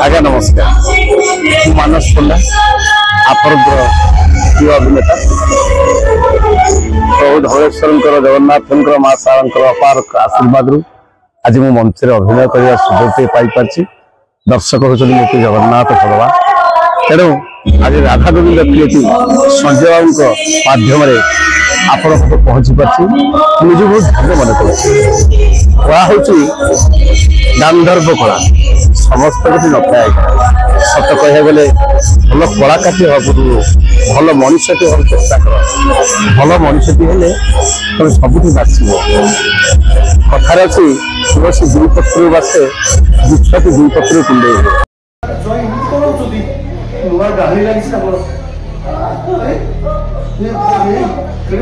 आज्ञा नमस्कार मानस पंडा आपन प्रिय अभिनेता प्रभु धवलेश्वर जगन्नाथ माँ सारा अपार आशीर्वाद आज मु मंच अभिनय करने सुजोग पाई दर्शक होती मूर्ति जगन्नाथ भगवान तेणु आज राधा गोविंद क्रिएटिव संजय बाबू माध्यम आपण पहुंची पार्टी मुझे बहुत धन्य मन कर गांधर्व कला समस्त किसी नए सत कह गले भल कलाकार भल मनुष्यटी हम चेष्टा कर भल मनुष्यटी हेले तुम सबुठ बाँचब कथार अच्छी तुलसी दुई पत्र बासे वृक्षटी दुई पत्र कुंडे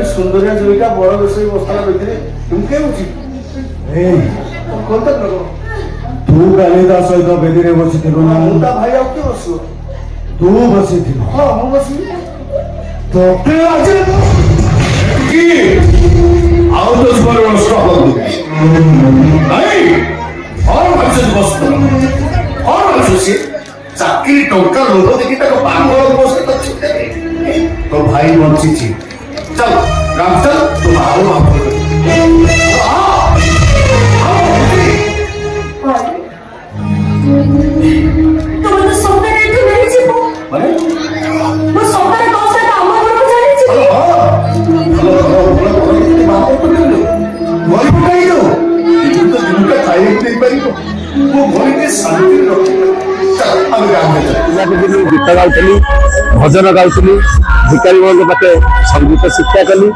सुंदरिया जोईटा बड़ रोषे बसला बैठे तुमके होची ए कोन तक लगो तू कालिदास सहित बेदी रे बसी थिलो ना मुंडा भाई आ के बसो तू बसी थी हां हम बसी तो के आज की आओ तो पर नष्ट हो नहीं और बच्चे बस और बच्चे चाकरी टंका लोभ देखि तक पागल बसे तो छिटे तो भाई बंची छी चल राम चल तुम आओ गीत गाउली भजन गाउली भिकारी बंधु पाखे संगीत शिक्षा कली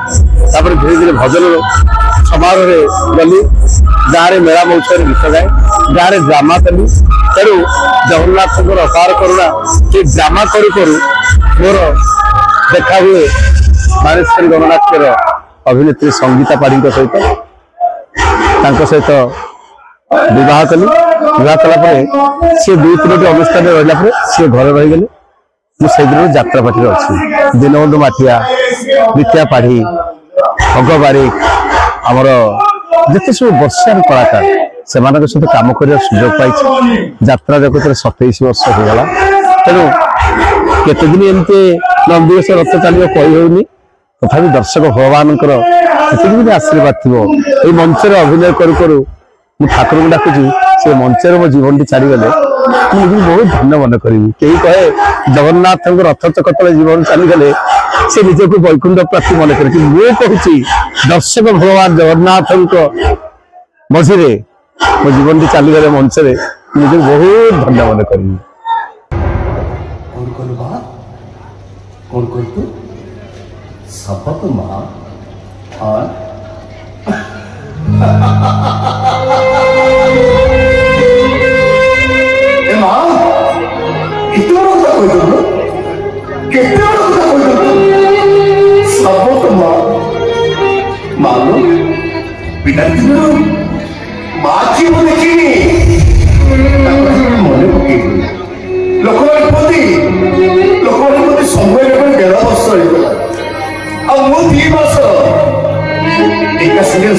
धीरे धीरे भजन समारोह गली गाँव में मेला महोत्सव गीत गाए गाँव में ड्रामा कली तेणु जगन्नाथ अपार करुणा कि ड्रामा करू करू मोर देखा हुए मानेश्वरी गणनाट्यर अभिनेत्री संगीता पाढ़ी सहित विवाह कली विवाह कला सी दुई तीन अनुष्ठान रहा सी घर रहीगले मुझे यात्रा पार्टी अच्छी दीनबंधु माटिया विद्या पाढ़ी भग बारिक आमर जिते सब वर्षार कलाकार से सहित कम कर सुजोग पाई यात्रा जगत 27 वर्ष होगा तेणु केते दिन एमती नंदीघोष रथ चलो कही होनी तथा दर्शक भगवान दिन आशीर्वाद थी मंच अभिनय करू करू ठाकुर को डाकुची से मंचर मो जीवन टी छाड़गले मुझे बहुत धन्य मन करी कहीं कहे जगन्नाथ रथ चकतले जीवन चलीगले से निजक वैकुंठ प्राप्ति मन कर कहूँ दर्शक भगवान जगन्नाथ मझे मो जीवन टी चलीगले मंचरे मुझे बहुत धन्य मन करी शपथ मां और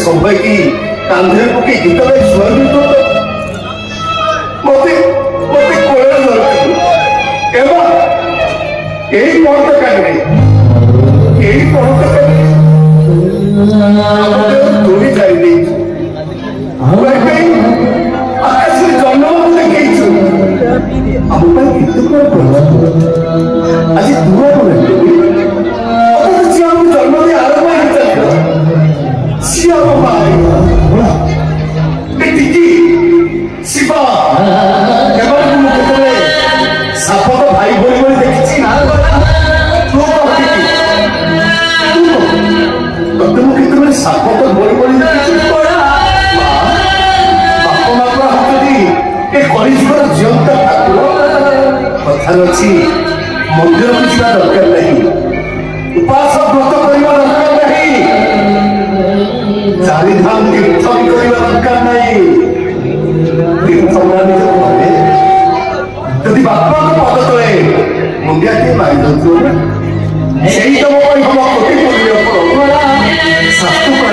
समय की कांधे पके गीत गाई मते मते कोले एबा एई कोन कागरे एई कोन कागरे तोरी जाई दे भाई आकाश जन्म लेके छु हम पर गीत को आज दूर बोले और जी हम जन्म दे आरंभ शिवा सापत भाई बोली देखी सापत बोली जीवंत ठाकुर कथार अच्छी मंदिर को जा दरकार नहीं उपास व्रत करवा दरकार नहीं चारिधाम कीर्तन करवा दरकार नहीं तीर्थमानी जब बापा को पद तले मुंडिया के मारी दो यही तो वो हम कोटि बोलियो शास्त्र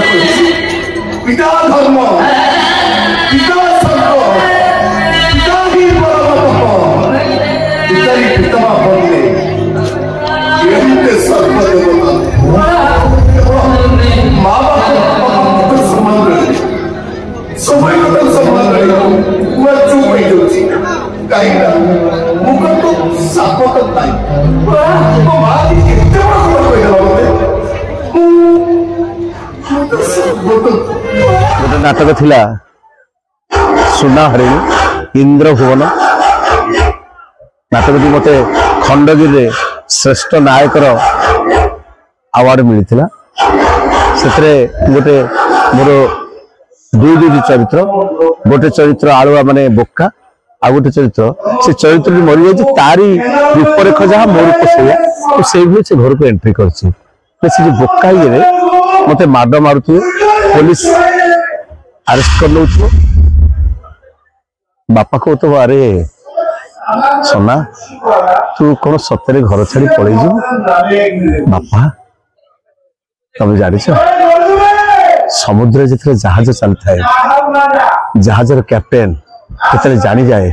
पिता धर्म पिता संत पिता ही परम गोटे नाटक थिला सुना हरिणी इंद्र भुवन नाटक मत खंडगिरी श्रेष्ठ नायकर अवार्ड मिलता से गोटे मोर दुई चरित्र गोटे चरित्र आलुआ माने बोका आ गोटे चरित्र से चरित्र मरी जाए तारी रूपरेख जहाँ मोर पोषैया तो से घर को एंट्री कर बोका ये मत माड मारुवे पुलिस अरेस्ट कर लौ बापा को तो अरे सोना तू कौन सतरे घर छाड़ी पलि बापा तुम जान समुद्र जिते जहाज चली था जहाजर कैप्टेन जिते जानी जाए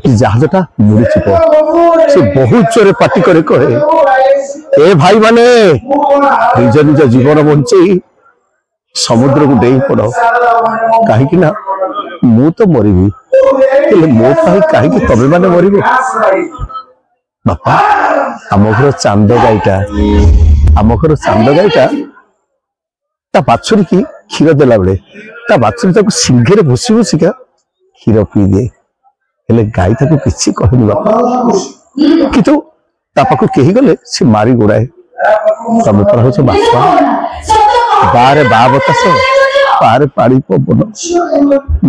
कि जहाजटा बुड़ी चुप से बहुत जोरे पार्टी करे कहे ए भाई माने निज निज जीवन बंचे समुद्र को डेई पड़ कहीं ना मु तो मरबी मो कहीं तबे मैंने मर बापा आम घर चांद गाईटा ता बाछुरी की क्षीर देला बेले ता बाछुरी ताको सिंघे भूसी भूसिका क्षीर पी दिए हेले गाई ताको किछि कहनी बापा किंतु ता पाखु केही गले से मारी गुड़ाए तमे पर हो बापा बारे बा बतास पारे पाड़ी पवन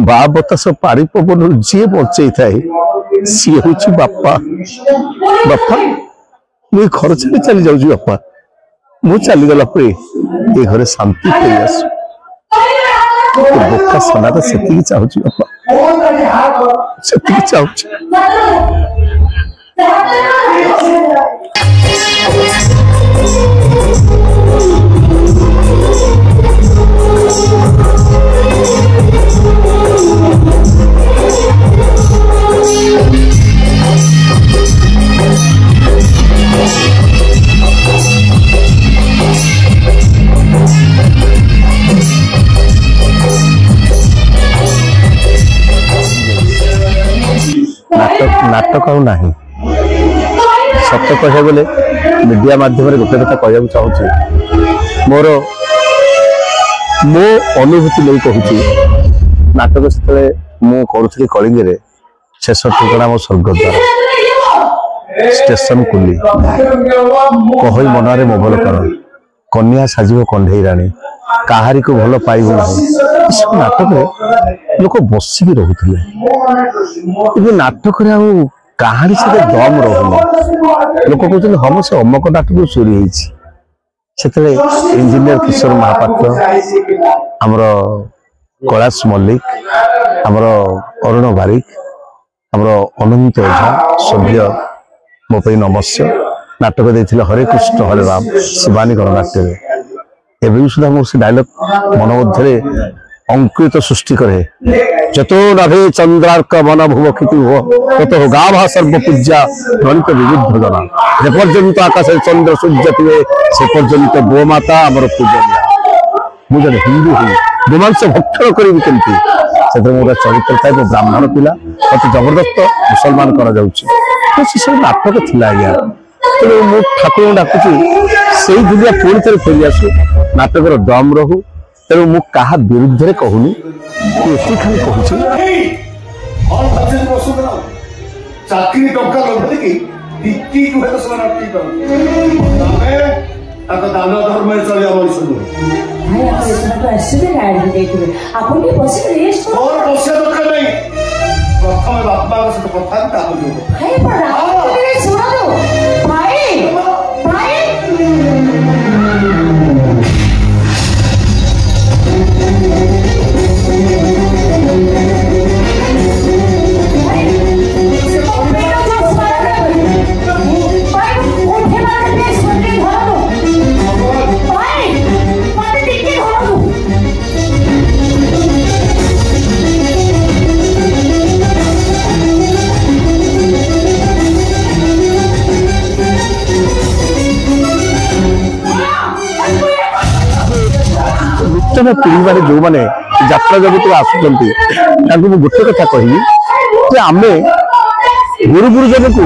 बा बतास पाड़ी पवन जी बचे थाए सी हूँ बापा बापा मुझे घर छाड़ी चली जाऊँ बापा मु चली गला ये घरे शांति फेरी आस बोका सोना तो से चाहूँ बापा से चाहूँ नाटक ना सत कह बोले मीडिया माध्यम गोटे कथा कहूँ चाहूँगी मोर मो अनुभूति नहीं कहूँ नाटक से मुझे कलिंगे शेष ठिकाना मो स्वर्गद्वार स्टेशन कुली कही मनरे मोबल कर कन्या साजिब कंढे राणी काहारी को भल पाइबू ना सब नाटक लोक बसिक रोते नाटक कहानी से दम रोनी लोक कहते हम से अमक नाटक चोरी से इंजीनियर किशोर महापात्र आमर कैलाश मल्लिक आमर अरुण बारिक आमर अनंत ओझा स्वर्गीय मो नमस्य नाटक देते हरे कृष्ण हरे राम शिवानी गणनाट्य एवं सुधा मुझे डायलॉग मन मध्य अंकित सृष्टि करे जतो नभे चंद्रार्क मन भुव क्षिति हो ततो गाभा सर्व पूज्या गणित विविध जना जे पर्यंत आकाश चंद्र सूर्य थे से पर्यंत गोमाता आमर पूजनीय मुझे हिंदू ही गोमांस भक्षण करी केमती से मोर चरित्र था ब्राह्मण पिला मत जबरदस्त मुसलमान करा जाउछि तो से नाटक थिला आज्ञा तेणु मु ठाकुर डाकुची से दुनिया पुणी थे फेरी आसू नाटकर दम रहू तेणु मु कहा विरुद्ध कहूनी ये खाली कहूँ चाकरी टंका लोभि की दान धर्म चलिया मनीष प्रथम बापा सहित कथा पीढ़ी मैंने जो मैंने यात्रा जगत आसुँच गोटे कथा कहि आमे गुरु गुरुजन को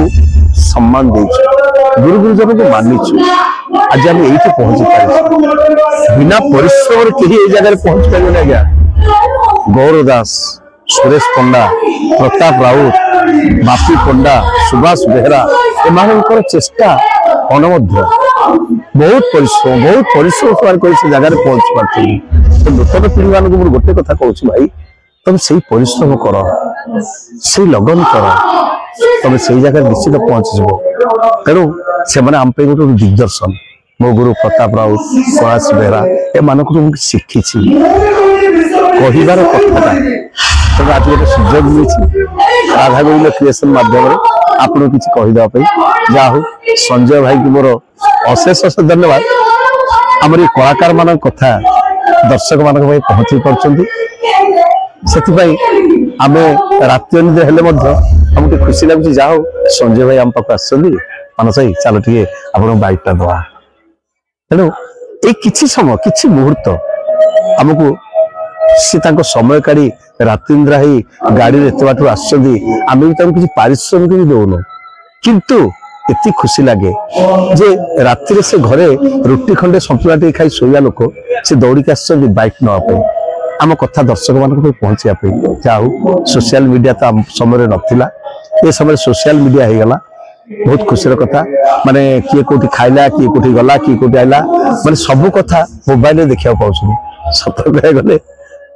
सम्मान देछु गुरु गुरुजन को मानिछु आज हम यही पहुंची पारे बिना परिश्रम कहीं ये जगह पहुंच पारे आज्ञा गौर दास सुरेश पंडा प्रताप राउत बापी पंडा सुभाष बेहरा एमानकर चेष्टा अनमध्य बहुत परिश्रम से जगह पहुंच पार्टी तो नूतन पीढ़ी मानक गोटे कथा कहूँ भाई तुम से परिश्रम कर से लगन कर तुम से जगह निश्चित पहुंच तेणु से गोटे दिग्दर्शन मो गुरु प्रताप राउत सुभाष बेहरा एम शिखी कहार कथा तेणु आज गोटे सुजोग मिली राधा गोविंद क्रिएशन मध्यम आपको किसी कहीदेवाई जहा हो संजय भाई की मोर अशेष अशेष धन्यवाद आम ये कलाकार मान कथा दर्शक मान पहुंची पार्टी से आम राति अनिद्रा हेले आमको खुशी लगुच जहा हो संजय भाई आम पाक मानस भाई चलो टे आप बाइकटा दवा तेणु ये किसी समय किसी मुहूर्त आमको सी समय काढ़ी राति इंद्रा ही गाड़ी एत बाट आम भी किसी पारिश्रमिक भी दौन किंतु एति खुशी लगे जे राति से घरे रुटी खंडे सतुला टे खाई शोया लोक से दौड़ी आस बाइक नापी आम कथा दर्शक मान पहुंचापी जाऊ सोशल मीडिया तो आम समय नाला ये समय सोशल मीडिया हो गला बहुत खुशी कथा माने किए कोठी खाइला किए कोठी गला किए कोठी आइला माने सब कथा मोबाइल देखा पाऊँ सत कह गले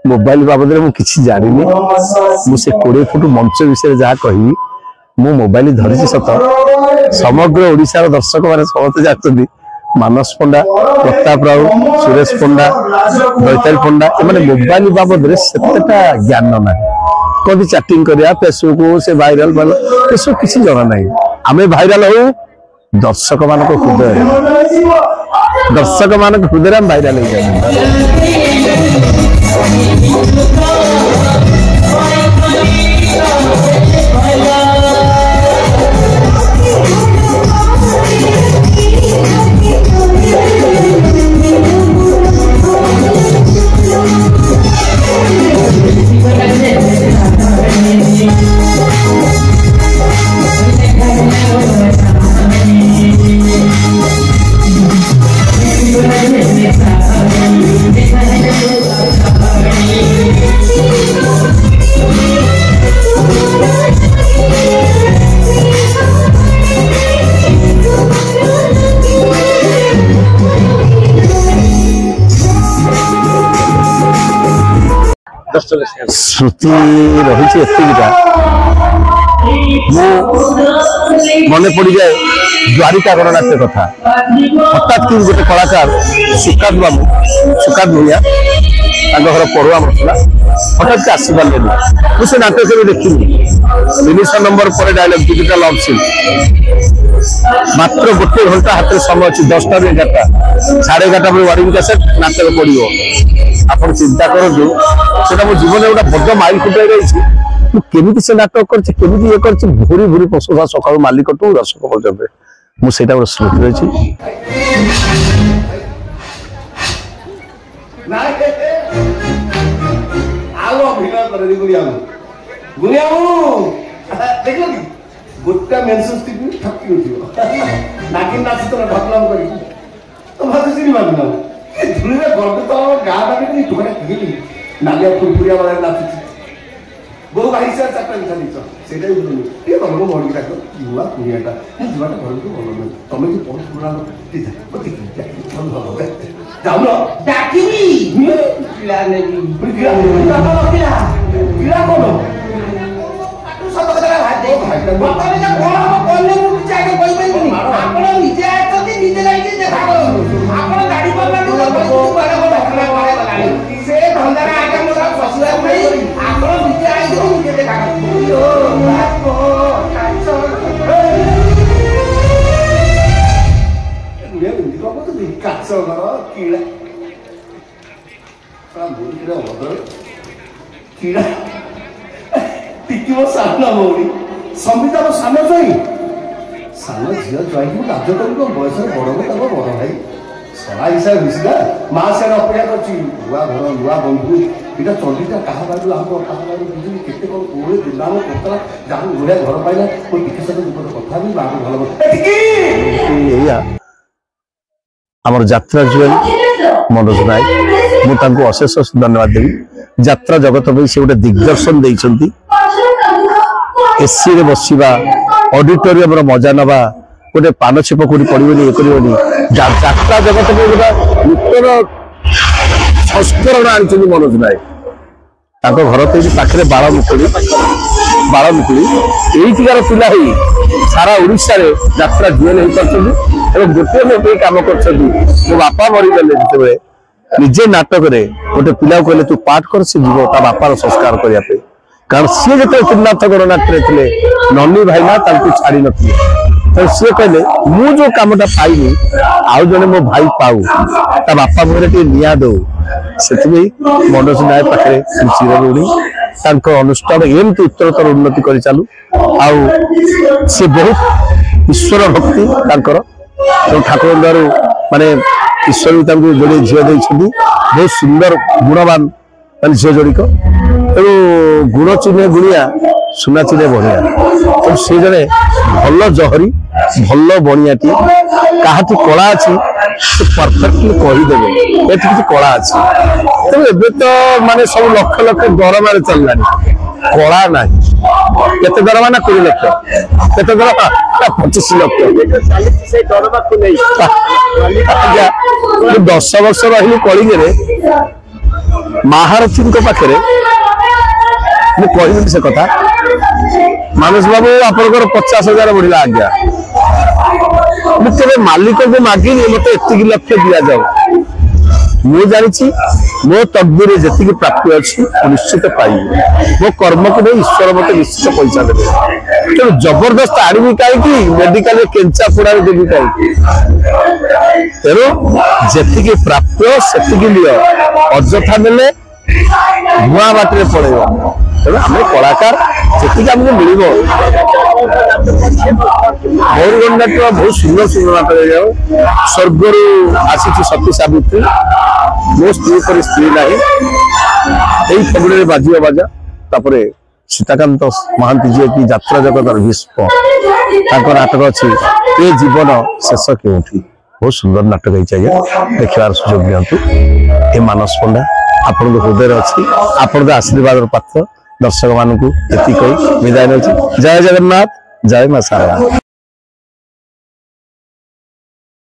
मोबाइल बाबद में किसी जानी मुझे 20 फुट मंच विषय जहाँ कहि मु मोबाइल धरी सत समग्र ओडिशार दर्शक मैंने समस्त जानते मानस पंडा प्रताप राउत सुरेश पंडा दैतारी पंडा एम मोबाइल बाबद सेटा ज्ञान ना कभी चैटिंग करिया फेसबुक से वायरल ये सब किसी जना ना आम भाइराल हो दर्शक मान हृदय आम भाइराल श्रुति रही मन पड़ जाए द्वारिका गणनाट्य कथा हठात कि गोटे कलाकार सुकात बाबू सुकात भैया घर पढ़ुआ मसला हठात के आसी पारे मुझे नाटक के देखी 300 नंबर पर डायलॉग डिजिटल लव सीन मात्र गोटे घंटा हाथ में समय अच्छी 10टा रू 11टा 11:30 पर वार्डिंग कैसेट नाटक पड़ो आप चिंता करूँ से मो जीवन गोटे बड़ माइल खुटाई रही केमी से नाटक करमी ये कर भूरी भूरी प्रशंसा सका मालिक टू दर्शक पर्यटन मुझे गोटे स्मृति रही गोटा मेंशन स्टिक ठक्की उठियो नागिन नाच तो ढकलाम करी तो भात सिनी मागना ए धुरे गर्द तो गा गा के टुकड़ा गेली नालिया फुरफुरिया वाला नाच बहु भाई से चक्कर निछा निछ सेटा बोलू ए बंगो मोडी का युवा कुनियाटा ए जुवाटा घर को बोलो न तमे जो बहुत पुराना ती जा पति की हम हो जाऊ न डाकिनी किला नेबी किला किला कोन सत कथा हाथ दे बापा ने कोन कोन मु चाहे कोई नहीं आपण निजे आछती निजे जाई देखा आपण गाड़ी पर ना बारे बारे से धंदा आगे मोर ससुरा नहीं आपण निजे आई तो निजे देखा ओ बापो काचो ये बिंदी को तो काचो करो कीड़ा सा बोल रे ओदर कीड़ा टिकिबो सामना भौणी संविधान सामना जाई सामना झियो जाई को लाज करिबो बयस बड़ को तब बड़ भाई सला हिसाब हिसगा मां से अपेक्षा करछि हुआ घर हुआ बंधु এটা চଣ୍ଡীটা কাହା ବାଡିରୁ ଆମ୍ବ କାହା ବାଡିରୁ ବିଜୁଳି କେତେ କ'ଣ କୋଉରେ ଦୁର୍ନାମ ପତ୍ର ଯାହାକୁ ବଢିଆ ଘର ପାଇଲା ମୋ ଟିକେ ସହିତ ଦୁଃଖରେ କଥା ବି ମାଆକୁ ଭଲ ଏଇଆ ଆମର ଯାତ୍ରା ଜୁଏଲ ମନୋଜ ନାୟକ ମୁଁ ତାଙ୍କୁ ଅଶେଷ ଧନ୍ୟବାଦ ଦେବି। ଯାତ୍ରା ଜଗତ ପାଇଁ ସେ ଗୋଟେ ଦିଗ୍ଦର୍ଶନ ଦେଇଛନ୍ତି। ଏସି ରେ ବସିବା, ଅଡିଟୋରିୟମର ମଜା ନେବା, ଗୋଟେ ପାନ ଛେପ କୋଉଠି ପଡିବନି ଇଏ କରିବନି, ଯାତ୍ରା ଜଗତ ପାଇଁ ଗୋଟେ ନୂତନ ସଂସ୍କରଣ ଆଣିଛନ୍ତି ମନୋଜ ନାୟକ। ତାଙ୍କ ଘର ତ ଏଇଠି ପାଖରେ ବାଳମୁକୁଳି ଏଇଠିକାର ପିଲା ହେଇ ସାରା ଓଡ଼ିଶାରେ ଯାତ୍ରା ଜୁଏଲ ହେଇପାରୁଛନ୍ତି ଏବଂ ଗୋଟିଏ ମୋ ପାଇଁ କାମ କରୁଛନ୍ତି। ମୋ ବାପା ମରିଗଲେ ଯେତେବେଳେ ନିଜେ ନାଟକରେ ଗୋଟେ ପିଲାକୁ କହିଲେ ତୁ ପାଠ କର, ସେ ଯିବ ତା ବାପାର ସଂସ୍କାର କରିବା ପାଇଁ। କାରଣ ସିଏ ଯେତେବେଳେ ତ୍ରିନାଥ ଗଣନାଟ୍ୟରେ ଥିଲେ ନନୀ ଭାଇନା ତାଙ୍କୁ ଛାଡି ନଥିଲେ, ତେଣୁ ସିଏ କହିଲେ ମୁଁ ଯୋଉ କାମଟା ପାଇନି ଆଉ ଜଣେ ମୋ ଭାଇ ପାଉ, ତା ବାପା ମୁହଁରେ ଟିକେ ନିଆଁ ଦଉ। ସେଥିପାଇଁ ମନୋଜ ନାୟକ ପାଖରେ ଚିରଋଣୀ। ତାଙ୍କ ଅନୁଷ୍ଠାନ ଏମିତି ଉତ୍ତରତର ଉନ୍ନତି କରି ଚାଲୁ। ଆଉ ସେ ବହୁତ ଈଶ୍ୱର ଭକ୍ତି ତାଙ୍କର, ଠାକୁରଙ୍କ ଦ୍ୱାରା ମାନେ ଈଶ୍ୱର ବି ତାଙ୍କୁ ଯୋଡ଼ିଏ ଝିଅ ଦେଇଛନ୍ତି, ବହୁତ ସୁନ୍ଦର ଗୁଣବାନ ମାନେ ଝିଅ ଯୋଡ଼ିକ। ତେଣୁ ଗୁଣ ଚିହ୍ନେ ଗୁଣିଆ, ସୁନା ଚିହ୍ନେ ବଣିଆ। ତେଣୁ ସେ ଜଣେ ଭଲ ଜହରୀ, ଭଲ ବଣିଆଟିଏ। କାହାଠି କଳା ଅଛି ସେ ପରଫେକ୍ଟଲି କହିଦେବେ ଏଠି କିଛି କଳା ଅଛି। ତେଣୁ ଏବେ ତ ମାନେ ସବୁ ଲକ୍ଷ ଲକ୍ଷ ଦରମାରେ ଚାଲିଲାଣି, କଳା ନାହିଁ। କେତେ ଦରମା ନା 20 ଲକ୍ଷ, କେତେ ଦରମା 25 ଲକ୍ଷ। ସେଇ ଦରମାକୁ ନେଇ 10 ବର୍ଷ ରହିଲି କଳିଙ୍ଗରେ ମହାରଥୀଙ୍କ ପାଖରେ। ମୁଁ କହିବିନି ସେ କଥା। ମାନସ ବାବୁ ଆପଣଙ୍କର 50,000 ବଢିଲା ଆଜ୍ଞା। ମୁଁ କେବେ ମାଲିକଙ୍କୁ ମାଗିନି ମତେ ଏତିକି ଲକ୍ଷ ଦିଆଯାଉ। ମୁଁ ଜାଣିଛି ମୋ ତକଦିରେ ଯେତିକି ପ୍ରାପ୍ତି ଅଛି ନିଶ୍ଚିତ ପାଇବି। ମୋ କର୍ମକୁ ନେଇ ଈଶ୍ୱର ମତେ ନିଶ୍ଚିତ ପଇସା ଦେବେ। ତେଣୁ ଜବରଦସ୍ତ ଆଣିବି କାହିଁକି, ମେଡିକାଲରେ କେଞ୍ଚା ଫୋଡାରେ ଦେବି କାହିଁକି। ତେଣୁ ଯେତିକି ପ୍ରାପ୍ୟ ସେତିକି ନିଅ, ଅଯଥା ନେଲେ ଧୂଆଁ ବାଟରେ ପଳେଇବ। ତେଣୁ ଆମେ କଳାକାର ଯେତିକି ଆମକୁ ମିଳିବ। ମୟୂରଭଞ୍ଜ ନାଟ୍ୟ ବହୁତ ସୁନ୍ଦର ସୁନ୍ଦର ନାଟକ ହେଇଯାଉ। ସ୍ୱର୍ଗରୁ ଆସିଛି ସତୀ ସାବିତ୍ରୀ, ମୋ ସ୍ତ୍ରୀ ପରି ସ୍ତ୍ରୀ ନାହିଁ, ଏଇ ଫଗୁଣରେ ବାଜିବ ବାଜା। ତାପରେ ସୀତାକାନ୍ତ ମହାନ୍ତି ଯିଏକି ଯାତ୍ରା ଜଗତର ଭୀଷ୍ମ, ତାଙ୍କ ନାଟକ ଅଛି ଏ ଜୀବନ ଶେଷ କେଉଁଠି। ବହୁତ ସୁନ୍ଦର ନାଟକ ହେଇଛି ଆଜ୍ଞା, ଦେଖିବାର ସୁଯୋଗ ଦିଅନ୍ତୁ। ଏ ମାନସ ପଣ୍ଡା ଆପଣଙ୍କ ହୃଦୟରେ ଅଛି, ଆପଣଙ୍କ ଆଶୀର୍ବାଦର ପାତ୍ର। ଦର୍ଶକ ମାନଙ୍କୁ ଏତିକି କହି ବିଦାୟ ନେଉଛି। ଜୟ ଜଗନ୍ନାଥ, ଜୟ ମା ଶାରଳା।